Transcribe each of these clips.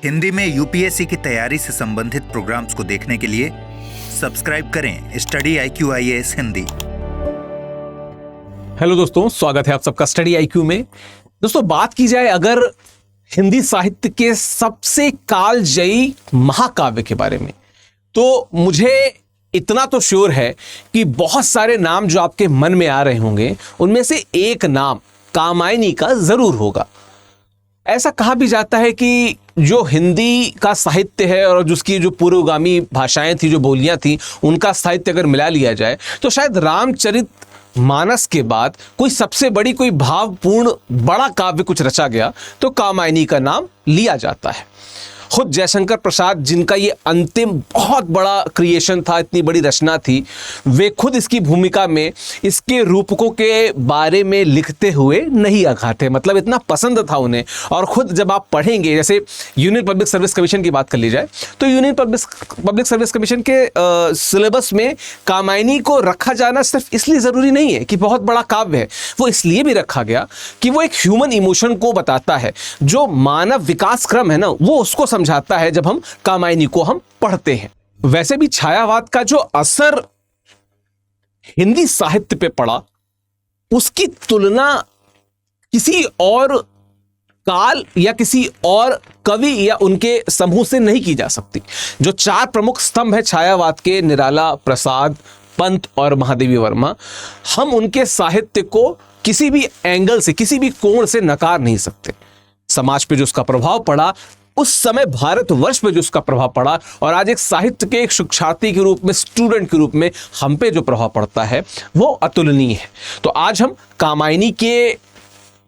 हिंदी में यूपीएससी की तैयारी से संबंधित प्रोग्राम्स को देखने के लिए सब्सक्राइब करें स्टडी IQ हिंदी। हेलो दोस्तों, स्वागत है आप सबका स्टडी IQ में। दोस्तों, बात की जाए अगर हिंदी साहित्य के सबसे कालजयी महाकाव्य के बारे में, तो मुझे इतना तो श्योर है कि बहुत सारे नाम जो आपके मन में आ रहे होंगे उनमें से एक नाम कामायनी का जरूर होगा। ऐसा कहा भी जाता है कि जो हिंदी का साहित्य है और जिसकी जो पूर्वगामी भाषाएं थी, जो बोलियां थी, उनका साहित्य अगर मिला लिया जाए तो शायद रामचरित मानस के बाद कोई सबसे बड़ी, कोई भावपूर्ण बड़ा काव्य कुछ रचा गया तो कामायनी का नाम लिया जाता है। खुद जयशंकर प्रसाद, जिनका ये अंतिम बहुत बड़ा क्रिएशन था, इतनी बड़ी रचना थी, वे खुद इसकी भूमिका में इसके रूपकों के बारे में लिखते हुए नहीं अघाते। मतलब इतना पसंद था उन्हें। और खुद जब आप पढ़ेंगे, जैसे यूनियन पब्लिक सर्विस कमीशन की बात कर ली जाए तो यूनियन पब्लिक सर्विस कमीशन के सिलेबस में कामायनी को रखा जाना सिर्फ इसलिए ज़रूरी नहीं है कि बहुत बड़ा काव्य है, वो इसलिए भी रखा गया कि वो एक ह्यूमन इमोशन को बताता है। जो मानव विकास क्रम है ना, वो उसको समझाता है जब हम कामायनी को हम पढ़ते हैं। वैसे भी छायावाद का जो असर हिंदी साहित्य पे पड़ा, उसकी तुलना किसी और काल या किसी और कवि या उनके समूह से नहीं की जा सकती। जो चार प्रमुख स्तंभ है छायावाद के, निराला, प्रसाद, पंत और महादेवी वर्मा, हम उनके साहित्य को किसी भी एंगल से, किसी भी कोण से नकार नहीं सकते। समाज पे जो उसका प्रभाव पड़ा, उस समय भारतवर्ष पे जो उसका प्रभाव पड़ा, और आज एक साहित्य के एक शिक्षार्थी के रूप में, स्टूडेंट के रूप में हम पे जो प्रभाव पड़ता है, वो अतुलनीय है। तो आज हम कामायनी के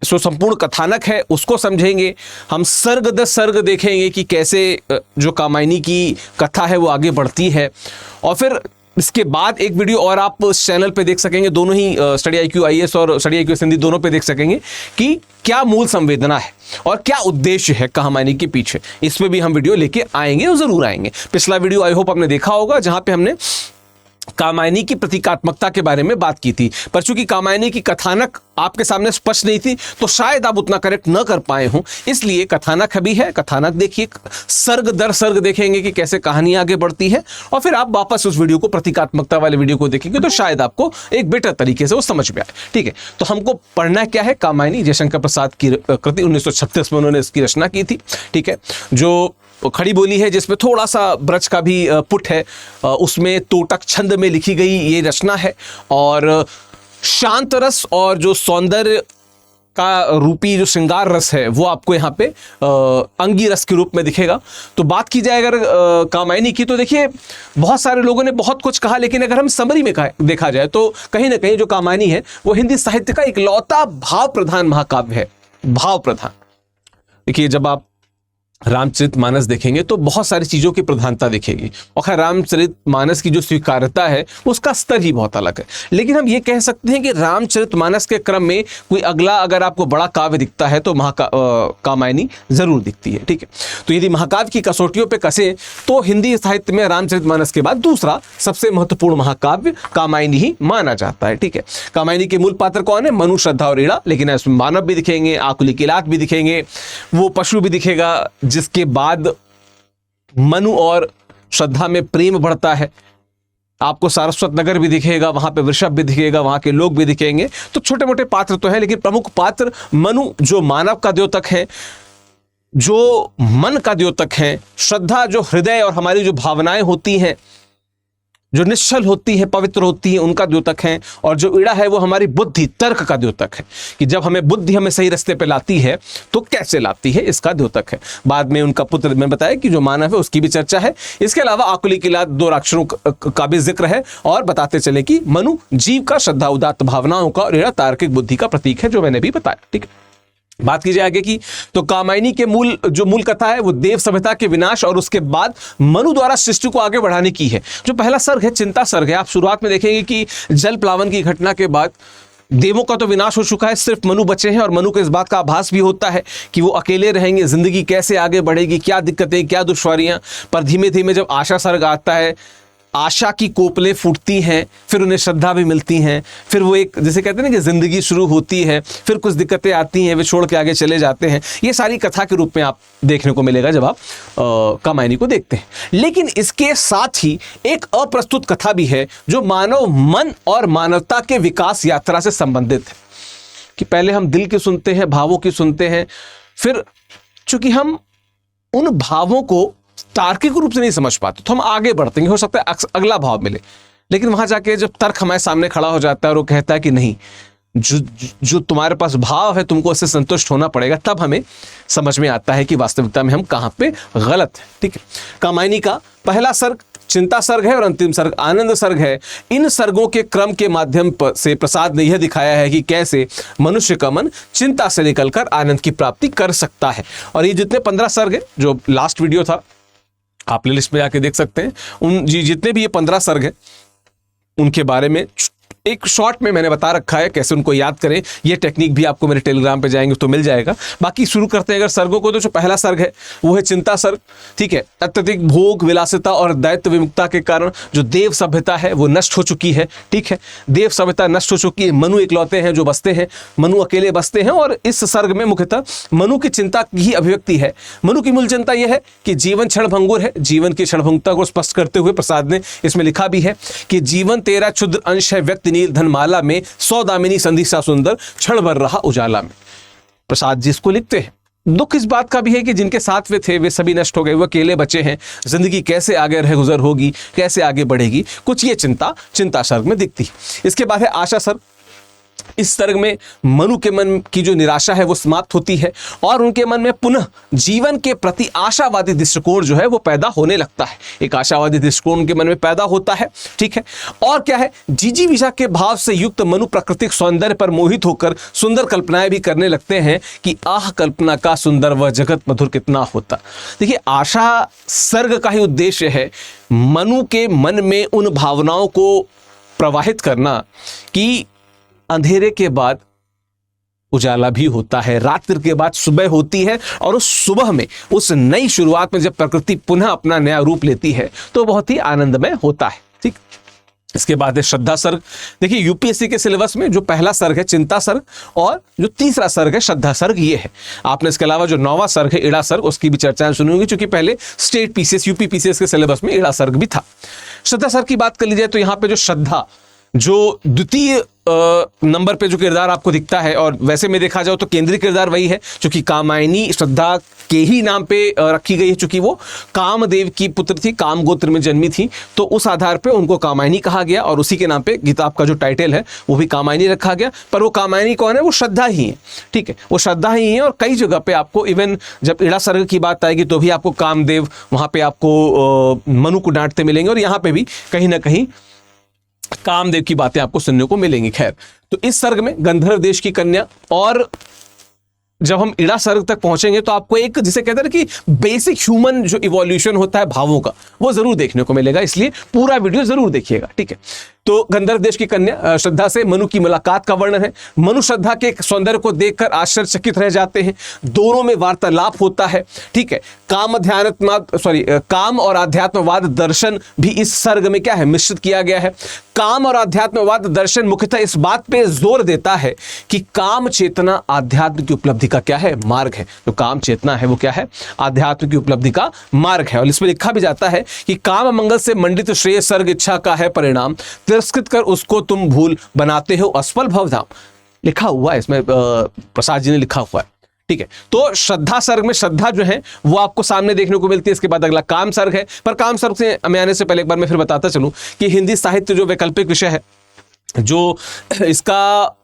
जो संपूर्ण कथानक है उसको समझेंगे। हम सर्ग दर सर्ग देखेंगे कि कैसे जो कामायनी की कथा है वो आगे बढ़ती है। और फिर इसके बाद एक वीडियो और आप उस चैनल पे देख सकेंगे, दोनों ही स्टडी IQ IAS और स्टडी IQ हिंदी दोनों पे देख सकेंगे कि क्या मूल संवेदना है और क्या उद्देश्य है कामायनी के पीछे। इस पे भी हम वीडियो लेके आएंगे और जरूर आएंगे। पिछला वीडियो आई होप आपने देखा होगा, जहां पे हमने कामायनी की प्रतीकात्मकता के बारे में बात की थी। पर चूंकि कामायनी की कथानक आपके सामने स्पष्ट नहीं थी तो शायद आप उतना करेक्ट न कर पाए हों, इसलिए कथानक अभी है, कथानक देखिए, सर्ग दर सर्ग देखेंगे कि कैसे कहानी आगे बढ़ती है, और फिर आप वापस उस वीडियो को, प्रतीकात्मकता वाले वीडियो को देखेंगे तो शायद आपको एक बेटर तरीके से वो समझ में आए। ठीक है, तो हमको पढ़ना क्या है? कामायनी जयशंकर प्रसाद की कृति, 1936 में उन्होंने इसकी रचना की थी। ठीक है, जो खड़ी बोली है जिसमें थोड़ा सा ब्रज का भी पुट है, उसमें तोटक छंद में लिखी गई ये रचना है। और शांत रस और जो सौंदर्य का रूपी जो श्रृंगार रस है वो आपको यहाँ पे अंगी रस के रूप में दिखेगा। तो बात की जाए अगर कामायनी की, तो देखिए बहुत सारे लोगों ने बहुत कुछ कहा, लेकिन अगर हम समरी में देखा जाए तो कहीं ना कहीं जो कामायनी है वो हिंदी साहित्य का इकलौता भाव प्रधान महाकाव्य है। भाव प्रधान। देखिए, जब आप रामचरित मानस देखेंगे तो बहुत सारी चीज़ों की प्रधानता दिखेगी, और खैर रामचरित मानस की जो स्वीकार्यता है उसका स्तर ही बहुत अलग है। लेकिन हम ये कह सकते हैं कि रामचरित मानस के क्रम में कोई अगला अगर आपको बड़ा काव्य दिखता है तो कामायनी जरूर दिखती है। ठीक है, तो यदि महाकाव्य की कसौटियों पर कसें तो हिंदी साहित्य में रामचरित मानस के बाद दूसरा सबसे महत्वपूर्ण महाकाव्य कामायनी ही माना जाता है। ठीक है, कामायनी के मूल पात्र कौन है? मनु, श्रद्धा और इड़ा। लेकिन इसमें मानव भी दिखेंगे, आकुली किलात भी दिखेंगे, वो पशु भी दिखेगा जिसके बाद मनु और श्रद्धा में प्रेम बढ़ता है। आपको सारस्वत नगर भी दिखेगा, वहां पे वृषभ भी दिखेगा, वहां के लोग भी दिखेंगे। तो छोटे मोटे पात्र तो हैं, लेकिन प्रमुख पात्र मनु जो मानव का द्योतक है, जो मन का द्योतक है, श्रद्धा जो हृदय और हमारी जो भावनाएं होती हैं, जो निश्चल होती है, पवित्र होती है, उनका द्योतक है। और जो इड़ा है वो हमारी बुद्धि, तर्क का द्योतक है, कि जब हमें बुद्धि हमें सही रास्ते पे लाती है तो कैसे लाती है, इसका द्योतक है। बाद में उनका पुत्र, मैं बताया कि जो मानव है उसकी भी चर्चा है। इसके अलावा आकुली किलात, दो राक्षसों का भी जिक्र है, और बताते चले कि मनु जीव का, श्रद्धा उदात्त भावनाओं का, और इड़ा तार्किक बुद्धि का प्रतीक है, जो मैंने भी बताया। ठीक है, बात की जाए आगे की, तो कामायनी के मूल कथा है वो देव सभ्यता के विनाश और उसके बाद मनु द्वारा सृष्टि को आगे बढ़ाने की है। जो पहला सर्ग है, चिंता सर्ग है। आप शुरुआत में देखेंगे कि जल प्लावन की घटना के बाद देवों का तो विनाश हो चुका है, सिर्फ मनु बचे हैं, और मनु को इस बात का आभास भी होता है कि वो अकेले रहेंगे, जिंदगी कैसे आगे बढ़ेगी, क्या दिक्कतें, क्या दुश्वारियां। पर धीमे धीमे जब आशा सर्ग आता है, आशा की कोपलें फूटती हैं, फिर उन्हें श्रद्धा भी मिलती हैं, फिर वो एक जैसे कहते हैं ना कि ज़िंदगी शुरू होती है, फिर कुछ दिक्कतें आती हैं, वे छोड़ के आगे चले जाते हैं। ये सारी कथा के रूप में आप देखने को मिलेगा जब आप कामायनी को देखते हैं। लेकिन इसके साथ ही एक अप्रस्तुत कथा भी है जो मानव मन और मानवता के विकास यात्रा से संबंधित है। कि पहले हम दिल की सुनते हैं, भावों की सुनते हैं, फिर चूंकि हम उन भावों को तार्किक रूप से नहीं समझ पाते तो हम आगे बढ़ते हैं, हो सकता है अगला भाव मिले, लेकिन वहां जाके जब तर्क हमारे सामने खड़ा हो जाता है और वो कहता है कि नहीं, जो तुम्हारे पास भाव है तुमको उससे संतुष्ट होना पड़ेगा, तब हमें समझ में आता है कि वास्तविकता में हम कहां पे गलत है। ठीक है, कामायनी का पहला सर्ग चिंता सर्ग है और अंतिम सर्ग आनंद सर्ग है। इन सर्गों के क्रम के माध्यम से प्रसाद ने यह दिखाया है कि कैसे मनुष्य का मन चिंता से निकलकर आनंद की प्राप्ति कर सकता है। और ये जितने 15 सर्ग है, जो लास्ट वीडियो था आप प्लेलिस्ट में जाके देख सकते हैं, उन जितने भी ये 15 सर्ग हैं उनके बारे में एक शॉर्ट में मैंने बता रखा है कैसे उनको याद करें। ये टेक्निक भी आपको मेरे टेलीग्राम पे जाएंगे तो मिल जाएगा। बाकी शुरू करते हैं अगर सर्गों को, तो जो पहला सर्ग है वो है चिंता सर्ग। ठीक है, अत्यधिक भोग विलासिता और दायित्व विमुक्ता के कारण जो देव सभ्यता है वो नष्ट हो चुकी है। ठीक है, देव सभ्यता नष्ट हो चुकी है, मनु इकलौते हैं जो बसते हैं, मनु अकेले बसते हैं। और इस सर्ग में मुख्यतः मनु की चिंता की अभिव्यक्ति है। मनु की मूल चिंता यह है कि जीवन क्षणभंगुर है। जीवन की क्षणभंगुरता को स्पष्ट करते हुए प्रसाद ने इसमें लिखा भी है कि जीवन तेरा क्षुद्र अंश है, व्यक्ति नील धनमाला में, सौ दामिनी संधि सा सुंदर, क्षण भर रहा उजाला में। प्रसाद जी इसको लिखते हैं। दुख इस बात का भी है कि जिनके साथ वे थे वे सभी नष्ट हो गए, वो अकेले बचे हैं। जिंदगी कैसे आगे रह गुजर होगी, कैसे आगे बढ़ेगी, कुछ ये चिंता सर्ग में दिखती। इसके बाद है आशा सर्ग। इस सर्ग में मनु के मन की जो निराशा है वो समाप्त होती है और उनके मन में पुनः जीवन के प्रति आशावादी दृष्टिकोण जो है वो पैदा होने लगता है। एक आशावादी दृष्टिकोण उनके मन में पैदा होता है। ठीक है, और क्या है, जिजीविषा के भाव से युक्त मनु प्राकृतिक सौंदर्य पर मोहित होकर सुंदर कल्पनाएं भी करने लगते हैं कि आह कल्पना का सुंदर व जगत मधुर कितना होता। देखिए, आशा सर्ग का ही उद्देश्य है मनु के मन में उन भावनाओं को प्रवाहित करना कि अंधेरे के बाद उजाला भी होता है, रात्रि के बाद सुबह होती है, और उस सुबह में, उस नई शुरुआत में जब प्रकृति पुनः अपना नया रूप लेती है तो बहुत ही आनंदमय होता है। ठीक, इसके बाद है श्रद्धा सर्ग। देखिए, यूपीएससी के सिलेबस में जो पहला सर्ग है चिंता सर्ग और जो तीसरा सर्ग है श्रद्धा सर्ग ये है। आपने इसके अलावा जो 9वां सर्ग है इड़ा सर्ग, उसकी भी चर्चाएं सुनी होंगी, क्योंकि पहले स्टेट पीसीएस यूपी पीसीएस के सिलेबस में इड़ा सर्ग भी था। श्रद्धा सर्ग की बात कर लीजिए तो यहाँ पे जो श्रद्धा, जो द्वितीय नंबर पे जो किरदार आपको दिखता है, और वैसे में देखा जाओ तो केंद्रीय किरदार वही है, क्योंकि कामायनी श्रद्धा के ही नाम पे रखी गई है, चूंकि वो कामदेव की पुत्र थी, काम गोत्र में जन्मी थी, तो उस आधार पे उनको कामायनी कहा गया और उसी के नाम पे किताब का जो टाइटल है वो भी कामायनी रखा गया। पर वो कामायनी कौन है? वो श्रद्धा ही है। ठीक है, वो श्रद्धा ही है। और कई जगह पे आपको, इवन जब इड़ा सर्ग की बात आएगी तो भी आपको कामदेव, वहां पे आपको मनु को डांटते मिलेंगे, और यहाँ पे भी कहीं ना कहीं कामदेव की बातें आपको सुनने को मिलेंगी। खैर, तो इस सर्ग में गंधर्व देश की कन्या, और जब हम इड़ा सर्ग तक पहुंचेंगे तो आपको एक, जिसे कहते हैं कि बेसिक ह्यूमन जो इवोल्यूशन होता है भावों का, वो जरूर देखने को मिलेगा, इसलिए पूरा वीडियो जरूर देखिएगा। ठीक है, तो गंधर्व देश की कन्या श्रद्धा से मनु की मुलाकात का वर्णन है। मनु श्रद्धा के सौंदर्य को देखकर आश्चर्यचकित रह जाते हैं। दोनों में वार्तालाप होता है। ठीक है, काम और आध्यात्मवाद दर्शन भी इस सर्ग में क्या है, मिश्रित किया गया है। काम और आध्यात्मवाद दर्शन मुख्यतः इस बात पे जोर देता है कि काम चेतना आध्यात्म की उपलब्धि का क्या है, मार्ग है। जो काम चेतना है वो क्या है, आध्यात्म की उपलब्धि का मार्ग है। और इसमें लिखा भी जाता है कि काम मंगल से मंडित श्रेय सर्ग इच्छा का है परिणाम, तिरस्कृत कर उसको तुम भूल बनाते हो असफल भवधाम। लिखा हुआ है इसमें, प्रसाद जी ने लिखा हुआ है। ठीक है, तो श्रद्धा सर्ग में श्रद्धा जो है वो आपको सामने देखने को मिलती है। इसके बाद अगला काम सर्ग है। पर काम सर्ग से मैं आने से पहले एक बार मैं फिर बताता चलूं कि हिंदी साहित्य जो वैकल्पिक विषय है, जो इसका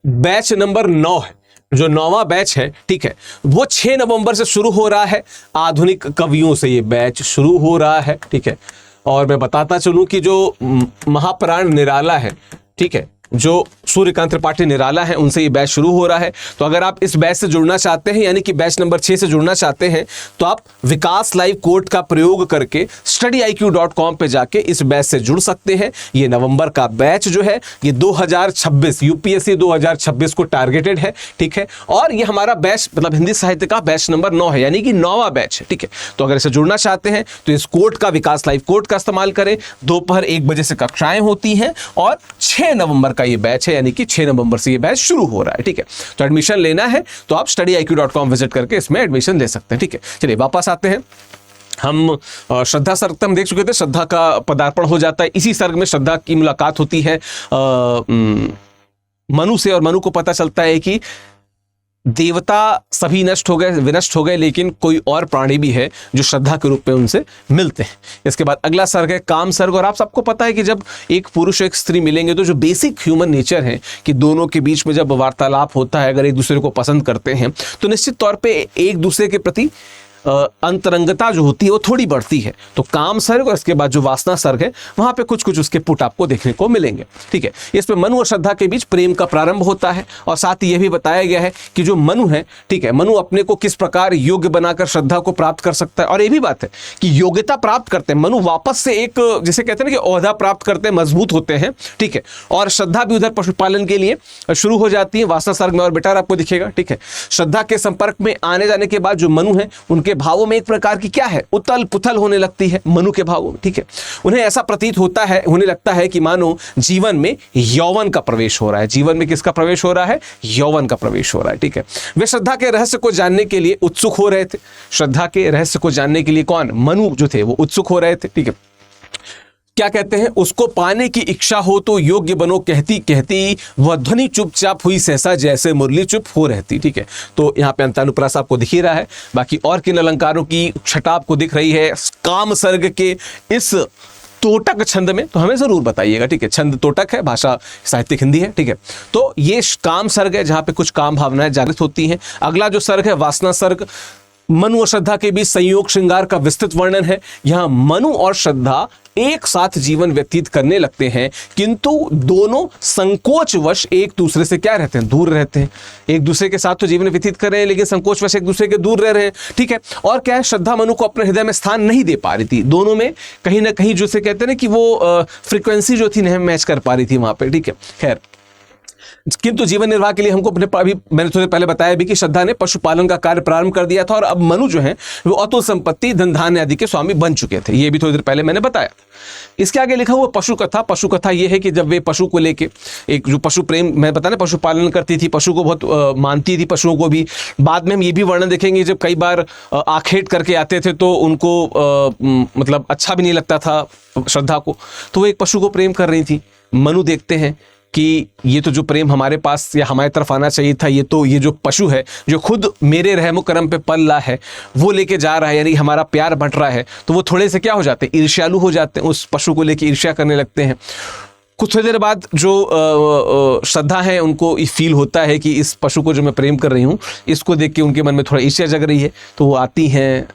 बैच नंबर 9 है, जो 9वां बैच है, ठीक है, वो 6 नवंबर से शुरू हो रहा है। आधुनिक कवियों से ये बैच शुरू हो रहा है। ठीक है, और मैं बताता चलूं कि जो महाप्राण निराला है, ठीक है, जो सूर्यकांत त्रिपाठी निराला हैं उनसे ये बैच शुरू हो रहा है। तो अगर आप इस बैच से जुड़ना चाहते हैं, यानी कि बैच नंबर 6 से जुड़ना चाहते हैं, तो आप विकास लाइव कोड का प्रयोग करके studiiq.com पे जाके इस बैच से जुड़ सकते हैं। ये नवंबर का बैच जो है ये 2026 यूपीएससी 2026 को टारगेटेड है, ठीक है। और ये हमारा बैच मतलब हिंदी साहित्य का बैच नंबर 9 है, यानी कि 9वां बैच है, ठीक है। तो अगर इसे जुड़ना चाहते हैं तो इस कोड का, विकास लाइव कोड का इस्तेमाल करें। दोपहर 1 बजे से कक्षाएं होती हैं और 6 नवंबर का ये बैच है, यानी कि 6 नवंबर से ये बैच शुरू हो रहा है, ठीक है। तो एडमिशन लेना है तो आप studiiq.com विजिट करके इसमें एडमिशन ले सकते हैं, ठीक है। चलिए वापस आते हैं। हम श्रद्धा सर्ग तक हम देख चुके थे। श्रद्धा का पदार्पण हो जाता है। इसी सर्ग में श्रद्धा की मुलाकात होती है मनु से, और मनु को पता चलता है कि देवता सभी नष्ट हो गए, विनष्ट हो गए, लेकिन कोई और प्राणी भी है जो श्रद्धा के रूप में उनसे मिलते हैं। इसके बाद अगला सर्ग है काम सर्ग। और आप सबको पता है कि जब एक पुरुष और एक स्त्री मिलेंगे तो जो बेसिक ह्यूमन नेचर है कि दोनों के बीच में जब वार्तालाप होता है, अगर एक दूसरे को पसंद करते हैं तो निश्चित तौर पे एक दूसरे के प्रति अंतरंगता जो होती है वो थोड़ी बढ़ती है। तो काम सर्ग और इसके बाद जो वासना सर्ग है वहां पे कुछ कुछ उसके पुट आपको देखने को मिलेंगे, ठीक है। इसमें मनु और श्रद्धा के बीच प्रेम का प्रारंभ होता है और साथ ही यह भी बताया गया है कि जो मनु है, ठीक है, मनु अपने को किस प्रकार योग्य बनाकर श्रद्धा को प्राप्त कर सकता है। और ये भी बात है कि योग्यता प्राप्त करते हैं मनु, वापस से एक जिसे कहते हैं ना कि ओहदा प्राप्त करते हैं, मजबूत होते हैं, ठीक है। और श्रद्धा भी उधर पशुपालन के लिए शुरू हो जाती है वासना सर्ग में, और बेटार आपको दिखेगा, ठीक है। श्रद्धा के संपर्क में आने जाने के बाद जो मनु है उनके भावों में एक प्रकार की क्या है, उथल पुथल होने लगती है मनु के भावों में, ठीक है। उन्हें ऐसा प्रतीत होता है, होने लगता है कि मानो जीवन में यौवन का प्रवेश हो रहा है। जीवन में किसका प्रवेश हो रहा है? यौवन का प्रवेश हो रहा है, ठीक है। वे श्रद्धा के रहस्य को जानने के लिए उत्सुक हो रहे थे। श्रद्धा के रहस्य को जानने के लिए कौन? मनु जो थे वो उत्सुक हो रहे थे, ठीक है। क्या कहते हैं? उसको पाने की इच्छा हो तो योग्य बनो, कहती कहती वह ध्वनि चुपचाप हुई सहसा जैसे मुरली चुप हो रहती, ठीक है। तो यहाँ पे अंतानुप्रास आपको दिख ही रहा है। बाकी और किन अलंकारों की छटा आपको दिख रही है काम सर्ग के इस तोटक छंद में, तो हमें जरूर बताइएगा, ठीक है। छंद तोटक है, भाषा साहित्यिक हिंदी है, ठीक है। तो ये काम सर्ग है जहां पे कुछ काम भावनाएं जागृत होती हैं। अगला जो सर्ग है वासना सर्ग, मनु और श्रद्धा के बीच संयोग श्रृंगार का विस्तृत वर्णन है। यहां मनु और श्रद्धा एक साथ जीवन व्यतीत करने लगते हैं, किंतु दोनों संकोचवश एक दूसरे से क्या रहते हैं? दूर रहते हैं। एक दूसरे के साथ तो जीवन व्यतीत कर रहे हैं लेकिन संकोचवश एक दूसरे के दूर रह रहे हैं, ठीक है। और क्या है, श्रद्धा मनु को अपने हृदय में स्थान नहीं दे पा रही थी। दोनों में कहीं ना कहीं जैसे कहते हैं ना कि वो फ्रीक्वेंसी जो थी नहीं मैच कर पा रही थी वहां पर, ठीक है। खैर, किंतु जीवन निर्वाह के लिए हमको अपने अभी मैंने थोड़े पहले बताया भी कि श्रद्धा ने पशुपालन का कार्य प्रारंभ कर दिया था और अब मनु जो है वो अतुल संपत्ति, धन धान्य आदि के स्वामी बन चुके थे। ये भी थोड़ी देर पहले मैंने बताया। इसके आगे लिखा हुआ पशु कथा। पशु कथा ये है कि जब वे पशु को लेके, एक जो पशु प्रेम मैं बताया ना, पशुपालन करती थी, पशु को बहुत मानती थी, पशुओं को भी। बाद में हम ये भी वर्णन देखेंगे जब कई बार आखेट करके आते थे तो उनको मतलब अच्छा भी नहीं लगता था श्रद्धा को, तो वो एक पशु को प्रेम कर रही थी। मनु देखते हैं कि ये तो जो प्रेम हमारे पास या हमारी तरफ आना चाहिए था, ये जो पशु है जो खुद मेरे रहमो करम पे पल रहा है वो लेके जा रहा है, यानी हमारा प्यार बंट रहा है, तो वो थोड़े से क्या हो जाते हैं? ईर्ष्यालु हो जाते हैं, उस पशु को लेके ईर्ष्या करने लगते हैं। कुछ देर बाद जो श्रद्धा है उनको फील होता है कि इस पशु को जो मैं प्रेम कर रही हूँ इसको देख के उनके मन में थोड़ा ईर्ष्या जग रही है, तो वो आती हैं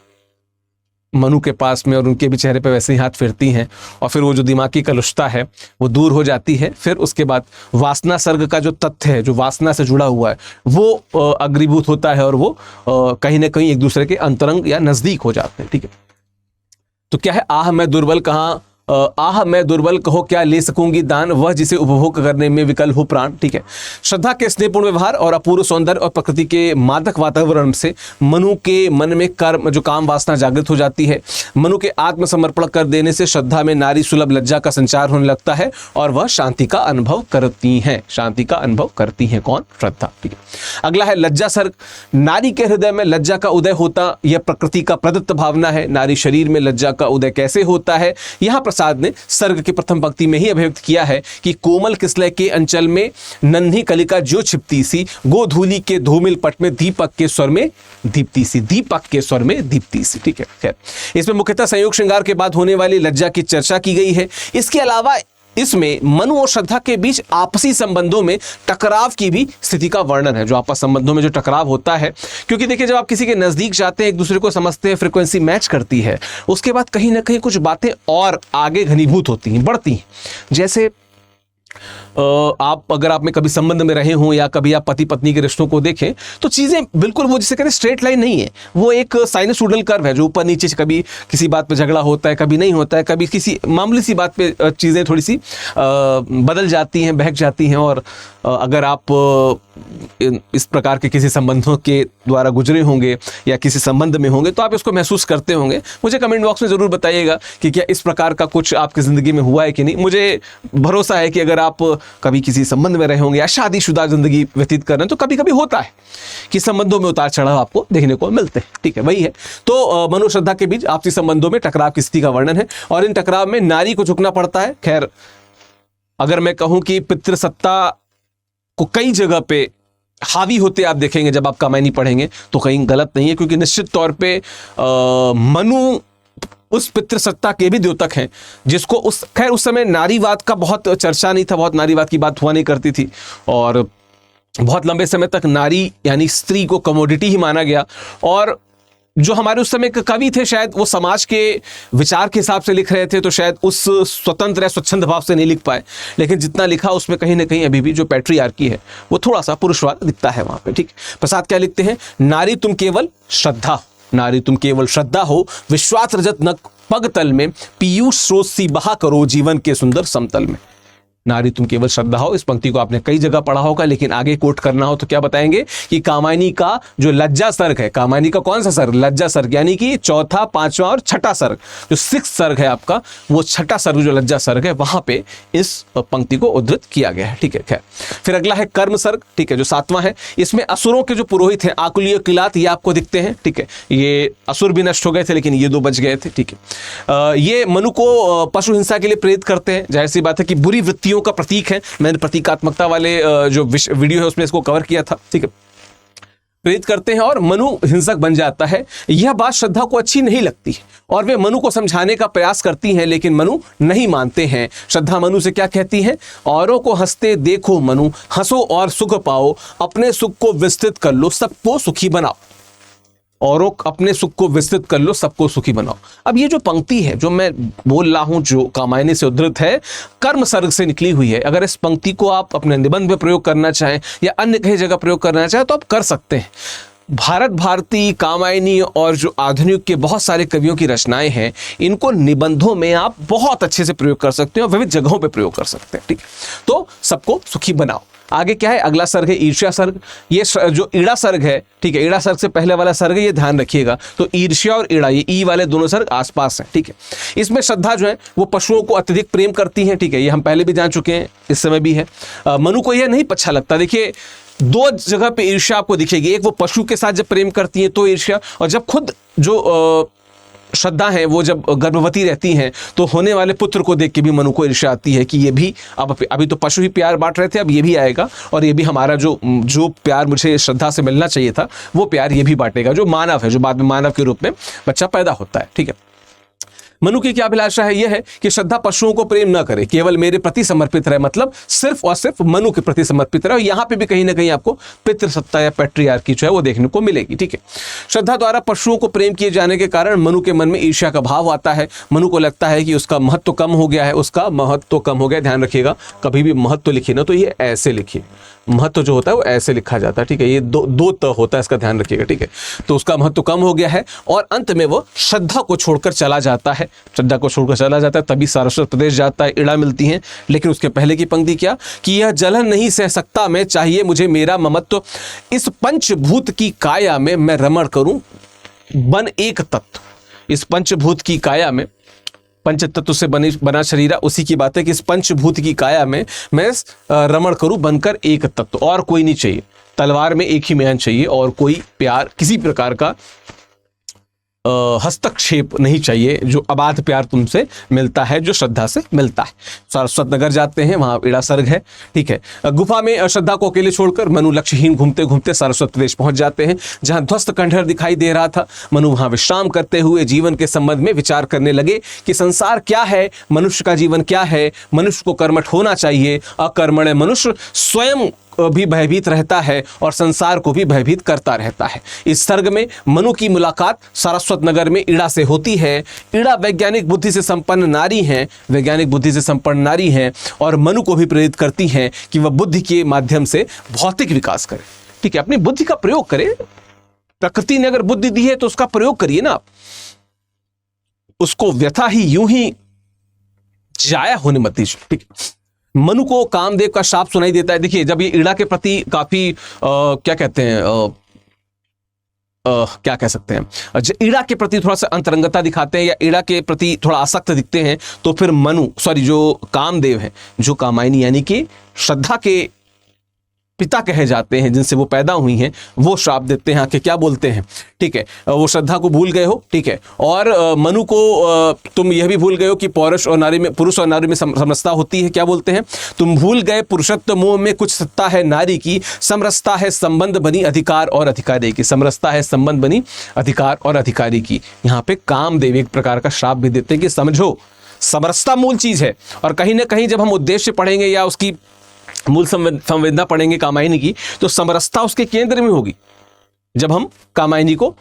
मनु के पास में और उनके भी चेहरे पे वैसे ही हाथ फेरती हैं और फिर वो जो दिमागी कलुषता है वो दूर हो जाती है। फिर उसके बाद वासना सर्ग का जो तथ्य है, जो वासना से जुड़ा हुआ है, वो अग्रीभूत होता है और वो कहीं ना कहीं एक दूसरे के अंतरंग या नजदीक हो जाते हैं, ठीक है। तो क्या है, आह मैं दुर्बल कहाँ, आह मैं दुर्बल कहो क्या ले सकूंगी दान, वह जिसे उपभोग करने में विकल हो प्राण, ठीक है। श्रद्धा के स्नेहपूर्ण व्यवहार और अपूर्व सौंदर्य और प्रकृति के मादक वातावरण से मनु के मन में कर्म जो काम वासना जागृत हो जाती है। मनु के आत्मसमर्पण कर देने से श्रद्धा में नारी सुलभ लज्जा का संचार होने लगता है और वह शांति का अनुभव करती हैं। शांति का अनुभव करती हैं कौन? श्रद्धा, ठीक है। अगला है लज्जा सर्ग। नारी के हृदय में लज्जा का उदय होता यह प्रकृति का प्रदत्त भावना है। नारी शरीर में लज्जा का उदय कैसे होता है? यहाँ प्रसाद ने सर्ग की प्रथम पंक्ति में ही अभिव्यक्त किया है कि कोमल किसलय के अंचल में नन्ही कलिका जो छिपती सी, गोधूली के धूमिल पट में दीपक के स्वर में दीप्ति सी, दीपक के स्वर में दीप्ति सी, ठीक है। खैर, इसमें मुख्यतः संयोग श्रृंगार के बाद होने वाली लज्जा की चर्चा की गई है। इसके अलावा इसमें मनु और श्रद्धा के बीच आपसी संबंधों में टकराव की भी स्थिति का वर्णन है। जो आपस संबंधों में जो टकराव होता है, क्योंकि देखिए जब आप किसी के नजदीक जाते हैं, एक दूसरे को समझते हैं, फ्रीक्वेंसी मैच करती है, उसके बाद कहीं ना कहीं कुछ बातें और आगे घनीभूत होती हैं, बढ़ती हैं। जैसे आप अगर आप में कभी संबंध में रहे हों या कभी आप पति पत्नी के रिश्तों को देखें तो चीज़ें बिल्कुल वो जिसे कहते हैं स्ट्रेट लाइन नहीं है, वो एक साइनसोइडल कर्व है जो ऊपर नीचे से कभी किसी बात पे झगड़ा होता है, कभी नहीं होता है, कभी किसी मामूली सी बात पे चीज़ें थोड़ी सी बदल जाती हैं, बहक जाती हैं। और अगर आप इस प्रकार के किसी संबंधों के द्वारा गुजरे होंगे या किसी संबंध में होंगे तो आप इसको महसूस करते होंगे। मुझे कमेंट बॉक्स में ज़रूर बताइएगा कि क्या इस प्रकार का कुछ आपकी ज़िंदगी में हुआ है कि नहीं। मुझे भरोसा है कि अगर आप कभी किसी संबंध में रहे होंगे या शादीशुदा ज़िंदगी व्यतीत कर रहे हैं तो कभी कभी होता है कि संबंधों में उतार चढ़ाव आपको देखने को मिलते हैं। ठीक है, वही है। तो मनु श्रद्धा के बीच आपसी संबंधों में टकराव की स्थिति का वर्णन है और इन टकराव में नारी को झुकना पड़ता है। खैर, अगर मैं कहूं कि पितृसत्ता को कई जगह पे हावी होते आप देखेंगे जब आप कामायनी पढ़ेंगे तो कहीं गलत नहीं है, क्योंकि निश्चित तौर पे मनु उस पितृसत्ता के भी द्योतक हैं जिसको उस समय नारीवाद का बहुत चर्चा नहीं था, बहुत नारीवाद की बात हुआ नहीं करती थी और बहुत लंबे समय तक नारी यानी स्त्री को कमोडिटी ही माना गया। और जो हमारे उस समय के कवि थे शायद वो समाज के विचार के हिसाब से लिख रहे थे तो शायद उस स्वतंत्र या स्वच्छंद भाव से नहीं लिख पाए, लेकिन जितना लिखा उसमें कहीं ना कहीं अभी भी जो पैट्रियार्की है वो थोड़ा सा पुरुषवाद दिखता है वहां पे। ठीक, प्रसाद क्या लिखते हैं? नारी तुम केवल श्रद्धा, नारी तुम केवल श्रद्धा हो, विश्वास रजत नक पग तल में, पीयूष स्रोत सी बहा करो जीवन के सुंदर समतल में। नारी तुम केवल श्रद्धा हो, इस पंक्ति को आपने कई जगह पढ़ा होगा, लेकिन आगे कोट करना हो तो क्या बताएंगे कि कामायनी का जो लज्जा सर्ग है, कामायनी का कौन सा सर्ग? लज्जा सर्ग, यानी कि चौथा, पांचवा और छठा सर्ग, जो 6th सर्ग है आपका, वो छठा सर्ग जो लज्जा सर्ग है वहां पे इस पंक्ति को उद्धृत किया गया है। ठीक है, खैर फिर अगला है कर्म सर्ग। ठीक है, जो 7वां है, इसमें असुरों के जो पुरोहित हैं आकुलीय किलात ये आपको दिखते हैं। ठीक है, ये असुर भी नष्ट हो गए थे लेकिन ये 2 बच गए थे। ठीक है, ये मनु को पशु हिंसा के लिए प्रेरित करते हैं। जाहिर सी बात है कि बुरी वृत्तियों का प्रतीक है। मैंने प्रतीकात्मकता वाले जो वीडियो है उसमें इसको कवर किया था। ठीक है, प्रेरित करते हैं और मनु हिंसक बन जाता है। यह बात श्रद्धा को अच्छी नहीं लगती और वे मनु को समझाने का प्रयास करती हैं लेकिन मनु नहीं मानते हैं। श्रद्धा मनु से क्या कहती है? औरों को हंसते देखो मनु, हंसो और सुख पाओ, अपने सुख को विस्तृत कर लो, सबको सुखी बनाओ। औरों अपने सुख को विस्तृत कर लो, सबको सुखी बनाओ। अब ये जो पंक्ति है जो मैं बोल रहा हूं, जो कामायनी से उद्धृत है, कर्म सर्ग से निकली हुई है। अगर इस पंक्ति को आप अपने निबंध में प्रयोग करना चाहें या अन्य कई जगह प्रयोग करना चाहें तो आप कर सकते हैं। भारत भारती, कामायनी और जो आधुनिक के बहुत सारे कवियों की रचनाएं हैं, इनको निबंधों में आप बहुत अच्छे से प्रयोग कर सकते हैं और विविध जगहों पे प्रयोग कर सकते हैं। ठीक, तो सबको सुखी बनाओ। आगे क्या है? अगला सर्ग है ईर्ष्या सर्ग। ये जो ईड़ा सर्ग है, ठीक है, ईड़ा सर्ग से पहले वाला सर्ग है, ये ध्यान रखिएगा। तो ईर्ष्या और ईड़ा, ये ई वाले दोनों सर्ग आसपास हैं। ठीक है, इसमें श्रद्धा जो है वो पशुओं को अत्यधिक प्रेम करती है। ठीक है, ये हम पहले भी जान चुके हैं, इस समय भी है। मनु को यह नहीं अच्छा लगता। देखिए, 2 जगह पे ईर्ष्या आपको दिखेगी। एक वो पशु के साथ जब प्रेम करती है तो ईर्ष्या, और जब खुद जो श्रद्धा है वो जब गर्भवती रहती हैं तो होने वाले पुत्र को देख के भी मनु को ईर्ष्या आती है कि ये भी अब अभी तो पशु ही प्यार बांट रहे थे, अब ये भी आएगा और ये भी हमारा जो प्यार मुझे श्रद्धा से मिलना चाहिए था वो प्यार ये भी बांटेगा, जो मानव है, जो बाद में मानव के रूप में बच्चा पैदा होता है। ठीक है, मनु की क्या अभिलाषा है? यह है कि श्रद्धा पशुओं को प्रेम न करे, केवल मेरे प्रति समर्पित रहे, मतलब सिर्फ और सिर्फ मनु के प्रति समर्पित रहे। और यहां पे भी कहीं ना कहीं आपको पितृसत्ता या पैट्रियार्की जो है वो देखने को मिलेगी। ठीक है, श्रद्धा द्वारा पशुओं को प्रेम किए जाने के कारण मनु के मन में ईर्ष्या का भाव आता है। मनु को लगता है कि उसका महत्व कम हो गया है, उसका महत्व कम हो गया। ध्यान रखिएगा, कभी भी महत्व लिखिए ना तो ये ऐसे लिखिए, महत्व जो होता है वो ऐसे लिखा जाता है। ठीक है, ये दो त होता है, इसका ध्यान रखिएगा। ठीक है, तो उसका महत्व कम हो गया है और अंत में वो श्रद्धा को छोड़कर चला जाता है। श्रद्धा को छोड़कर चला जाता है, तभी सारस्वत प्रदेश जाता है, इड़ा मिलती हैं। लेकिन उसके पहले की पंक्ति क्या? कि यह जलन नहीं सह सकता मैं, चाहिए मुझे मेरा ममत्व, इस पंचभूत की काया में मैं रमण करूं बन एक तत्व। इस पंचभूत की काया में, पंच तत्व से बना शरीरा, उसी की बात है कि इस पंचभूत की काया में मैं रमण करूं बनकर एक तत्व। और कोई नहीं चाहिए, तलवार में एक ही म्यान चाहिए और कोई प्यार, किसी प्रकार का हस्तक्षेप नहीं चाहिए, जो अबाध प्यार तुमसे मिलता है, जो श्रद्धा से मिलता है। सारस्वत नगर जाते हैं, वहां ईड़ा सर्ग है। ठीक है, गुफा में श्रद्धा को अकेले छोड़कर मनु लक्ष्यहीन घूमते घूमते सारस्वत प्रदेश पहुंच जाते हैं, जहां ध्वस्त खंडहर दिखाई दे रहा था। मनु वहां विश्राम करते हुए जीवन के संबंध में विचार करने लगे कि संसार क्या है, मनुष्य का जीवन क्या है, मनुष्य को कर्मठ होना चाहिए, अकर्मण्य मनुष्य स्वयं भी भयभीत रहता है और संसार को भी भयभीत करता रहता है। इस सर्ग में मनु की मुलाकात सारस्वत नगर में ईड़ा से होती है। ईड़ा वैज्ञानिक बुद्धि से संपन्न नारी हैं, वैज्ञानिक बुद्धि से संपन्न नारी हैं और मनु को भी प्रेरित करती हैं कि वह बुद्धि के माध्यम से भौतिक विकास करे। ठीक है, अपनी बुद्धि का प्रयोग करे। प्रकृति ने अगर बुद्धि दी है तो उसका प्रयोग करिए ना आप, उसको व्यथा ही यूं ही जाया होने मत दीजिए। ठीक है, मनु को कामदेव का शाप सुनाई देता है। देखिए, जब ये ईड़ा के प्रति काफी क्या कहते हैं क्या कह सकते हैं, ईड़ा के प्रति थोड़ा सा अंतरंगता दिखाते हैं या ईड़ा के प्रति थोड़ा आसक्त दिखते हैं, तो फिर जो कामदेव हैं, जो कामायनी यानी कि श्रद्धा के पिता कहे जाते हैं, जिनसे वो पैदा हुई हैं, वो श्राप देते हैं कि क्या बोलते हैं। ठीक है, वो श्रद्धा को भूल गए हो। ठीक है, और मनु को तुम यह भी भूल गए हो कि पुरुष और नारी में समरसता होती है। क्या बोलते हैं, तुम भूल गए पुरुषत्व मोह में कुछ सत्ता है नारी की, समरसता है संबंध बनी अधिकार और अधिकारी की। समरसता है संबंध बनी अधिकार और अधिकारी की। यहाँ पे कामदेव एक प्रकार का श्राप भी देते हैं कि समझो, समरसता मूल चीज है। और कहीं ना कहीं जब हम उद्देश्य पढ़ेंगे या उसकी मूल संवेदना पढ़ेंगे कामायनी की, तो समरसता उसके केंद्र में होगी। जब हम कामायनी को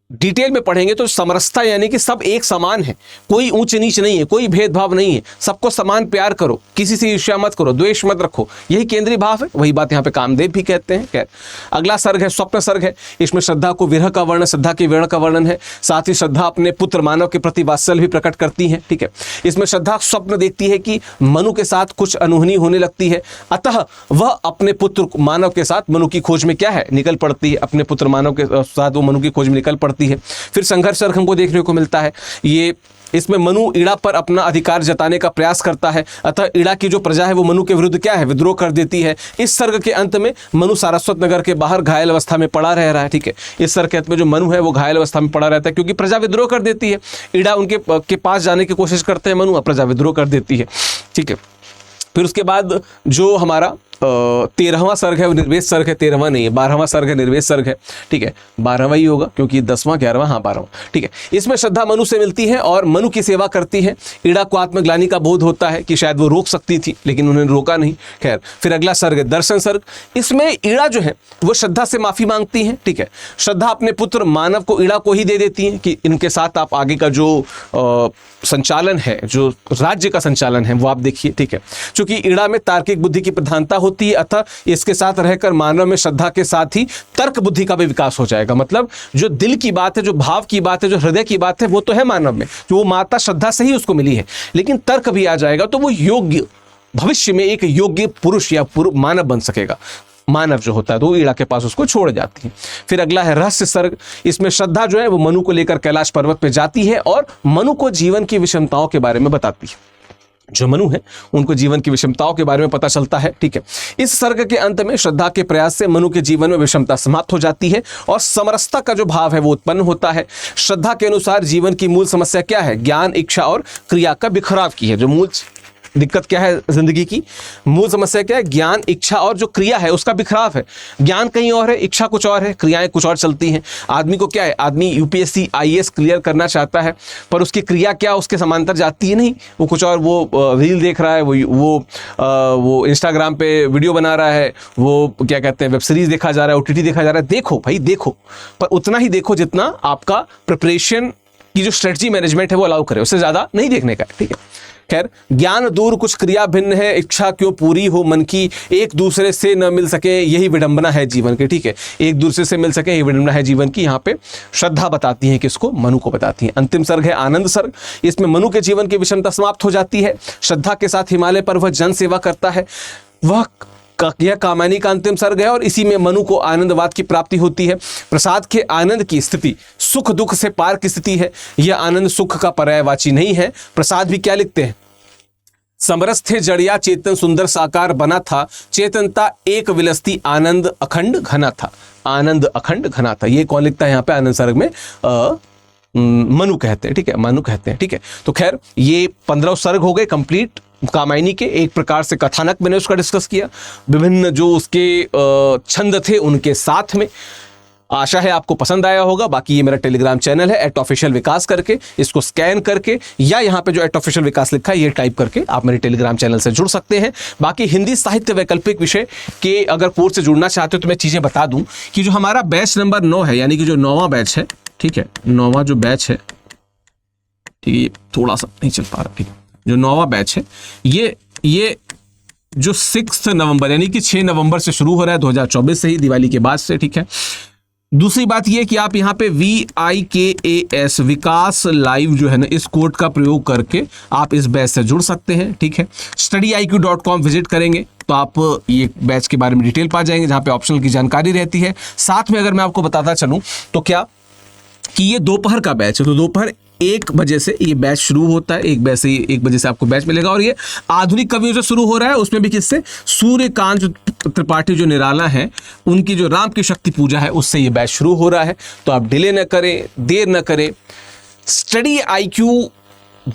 डिटेल में पढ़ेंगे तो समरसता यानी कि सब एक समान है, कोई ऊंच नीच नहीं है, कोई भेदभाव नहीं है, सबको समान प्यार करो, किसी से ईर्ष्या मत करो, द्वेष मत रखो, यही केंद्रीय भाव है। वही बात यहाँ पे कामदेव भी कहते हैं। खैर, अगला सर्ग है स्वप्न सर्ग है। इसमें श्रद्धा को विरह का वर्णन, श्रद्धा के विरह का वर्णन है। साथ ही श्रद्धा अपने पुत्र मानव के प्रति वात्सल्य भी प्रकट करती है। ठीक है, इसमें श्रद्धा स्वप्न देखती है कि मनु के साथ कुछ अनहोनी होने लगती है, अतः वह अपने पुत्र मानव के साथ मनु की खोज में क्या है, निकल पड़ती है। अपने पुत्र मानव के साथ वो मनु की खोज में निकल पड़ती है। फिर संघर्ष सर्ग हमको देखने को मिलता है। ये इसमें मनु ईड़ा पर अपना अधिकार जताने का प्रयास करता है, अतः ईड़ा की जो प्रजा है वो मनु के विरुद्ध क्या है, विद्रोह कर देती है। इस सर्ग के अंत में मनु सारस्वत नगर के बाहर घायल अवस्था में पड़ा रह रहा है। ठीक है, इस सर्ग के अंत में जो मनु है वो घायल अवस्था में पड़ा रहता है, क्योंकि प्रजा विद्रोह कर देती है। ईड़ा उनके पास जाने की कोशिश करते हैं मनु, और प्रजा विद्रोह कर देती है। ठीक है, फिर उसके बाद जो हमारा 13वां सर्ग है वो निर्वेश सर्ग है। 13वां नहीं है, 12वां सर्ग है, निर्वेश सर्ग है। ठीक है, 12वां ही होगा क्योंकि 10वां 11वां, हाँ 12वां। ठीक है, इसमें श्रद्धा मनु से मिलती है और मनु की सेवा करती है। ईड़ा को आत्मग्लानि का बोध होता है कि शायद वो रोक सकती थी, लेकिन उन्होंने रोका नहीं। खैर, फिर अगला सर्ग है दर्शन सर्ग। इसमें ईड़ा जो है वो श्रद्धा से माफी मांगती है। ठीक है, श्रद्धा अपने पुत्र मानव को ईड़ा को ही दे देती है कि इनके साथ आप आगे का जो संचालन है, जो राज्य का संचालन है, वो आप देखिए। ठीक है, क्योंकि ईड़ा में तार्किक बुद्धि की प्रधानता होती है, अतः इसके साथ रहकर मानव में श्रद्धा के साथ ही तर्क बुद्धि का भी विकास हो जाएगा। मतलब जो दिल की बात है, जो भाव की बात है, जो हृदय की बात है, वो तो है मानव में, जो वो माता श्रद्धा से ही उसको मिली है, लेकिन तर्क भी आ जाएगा तो वो योग्य, भविष्य में एक योग्य पुरुष या मानव बन सकेगा। मानव जो होता है तो ईड़ा के पास उसको छोड़ जाती है। फिर अगला है रहस्य सर्ग। इसमें श्रद्धा जो है वो मनु को लेकर कैलाश पर्वत पे जाती है और मनु को जीवन की विषमताओं के बारे में बताती है। जो मनु है उनको जीवन की विषमताओं के बारे में पता चलता है। ठीक है, इस सर्ग के अंत में श्रद्धा के प्रयास से मनु के जीवन में विषमता समाप्त हो जाती है और समरसता का जो भाव है वो उत्पन्न होता है। श्रद्धा के अनुसार जीवन की मूल समस्या क्या है, ज्ञान, इच्छा और क्रिया का बिखराव की है। जो मूल दिक्कत क्या है जिंदगी की, मूल समस्या क्या है, ज्ञान, इच्छा और जो क्रिया है उसका बिखराव है। ज्ञान कहीं और है, इच्छा कुछ और है, क्रियाएं कुछ और चलती हैं। आदमी को क्या है, आदमी यूपीएससी IAS क्लियर करना चाहता है, पर उसकी क्रिया क्या उसके समांतर जाती है नहीं, वो कुछ और, वो रील देख रहा है, वो इंस्टाग्राम पे वीडियो बना रहा है, वो क्या कहते हैं वेब सीरीज देखा जा रहा है, OTT देखा जा रहा है। देखो भाई देखो, पर उतना ही देखो जितना आपका प्रिपरेशन की जो स्ट्रेटजी मैनेजमेंट है वो अलाउ करे, उससे ज़्यादा नहीं देखने का। ठीक है, खैर, ज्ञान दूर कुछ क्रिया भिन्न है, इच्छा क्यों पूरी हो मन की, एक दूसरे से न मिल सके यही विडंबना है जीवन की। ठीक है, एक दूसरे से मिल सके यही विडंबना है जीवन की। यहाँ पे श्रद्धा बताती है, किसको, मनु को बताती है। अंतिम सर्ग है आनंद सर्ग। इसमें मनु के जीवन की विषमता समाप्त हो जाती है। श्रद्धा के साथ हिमालय पर वह जन सेवा करता है। यह कामायनी का अंतिम सर्ग है और इसी में मनु को आनंदवाद की प्राप्ति होती है। प्रसाद के आनंद की स्थिति सुख दुख से पार की स्थिति है। यह आनंद सुख का पर्यायवाची नहीं है। प्रसाद भी क्या लिखते हैं, समरस थे जड़िया चेतन सुंदर साकार बना था, चेतनता एक विलसती आनंद अखंड घना था। आनंद अखंड घना था, ये कौन लिखता है यहाँ पे आनंद सर्ग में, मनु कहते हैं। ठीक है, मनु कहते हैं। ठीक है, तो खैर ये 15 सर्ग हो गए कंप्लीट कामायनी के। एक प्रकार से कथानक मैंने उसका डिस्कस किया, विभिन्न जो उसके छंद थे उनके साथ में। आशा है आपको पसंद आया होगा। बाकी ये मेरा टेलीग्राम चैनल है @officialvikas करके, इसको स्कैन करके या यहाँ पे जो @officialvikas लिखा है ये टाइप करके आप मेरे टेलीग्राम चैनल से जुड़ सकते हैं। बाकी हिंदी साहित्य वैकल्पिक विषय के अगर कोर्स से जुड़ना चाहते हो तो मैं चीजें बता दूं कि जो हमारा बैच नंबर 9 है, यानी कि जो 9वां बैच है, ठीक है, 9वां जो बैच है, ठीक है, ये थोड़ा सा नहीं चल पा रहा, ठीक है, जो 9वां बैच है ये जो 6 नवंबर यानी कि 6 नवंबर से शुरू हो रहा है, 2024 से ही, दिवाली के बाद से, ठीक है। दूसरी बात यह कि आप यहाँ पे VIKAS विकास लाइव जो है ना, इस कोड का प्रयोग करके आप इस बैच से जुड़ सकते हैं, ठीक है। studiiq.com विजिट करेंगे तो आप ये बैच के बारे में डिटेल पा जाएंगे, जहाँ पे ऑप्शनल की जानकारी रहती है। साथ में अगर मैं आपको बताता चलूँ तो क्या कि ये दोपहर का बैच है, तो दोपहर 1 बजे से ये बैच शुरू होता है, 1 बजे से आपको बैच मिलेगा। और ये आधुनिक कवियों से शुरू हो रहा है, उसमें भी किससे, सूर्यकांत त्रिपाठी जो निराला हैं, उनकी जो राम की शक्ति पूजा है उससे ये बैच शुरू हो रहा है। तो आप डिले न करें, देर न करें। स्टडी IQ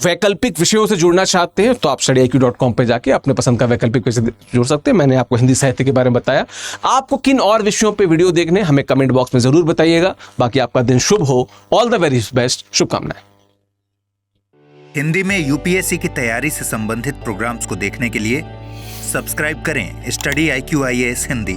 वैकल्पिक विषयों से जुड़ना चाहते हैं तो आप studiiq.com पे जाके अपने पसंद का वैकल्पिक विषय जुड़ सकते हैं। मैंने आपको हिंदी साहित्य के बारे में बताया। आपको किन और विषयों पे वीडियो देखने हमें कमेंट बॉक्स में जरूर बताइएगा। बाकी आपका दिन शुभ हो। ऑल द वेरी बेस्ट, शुभकामनाएं। हिंदी में UPSC की तैयारी से संबंधित प्रोग्राम्स को देखने के लिए सब्सक्राइब करें स्टडी IQ IAS हिंदी।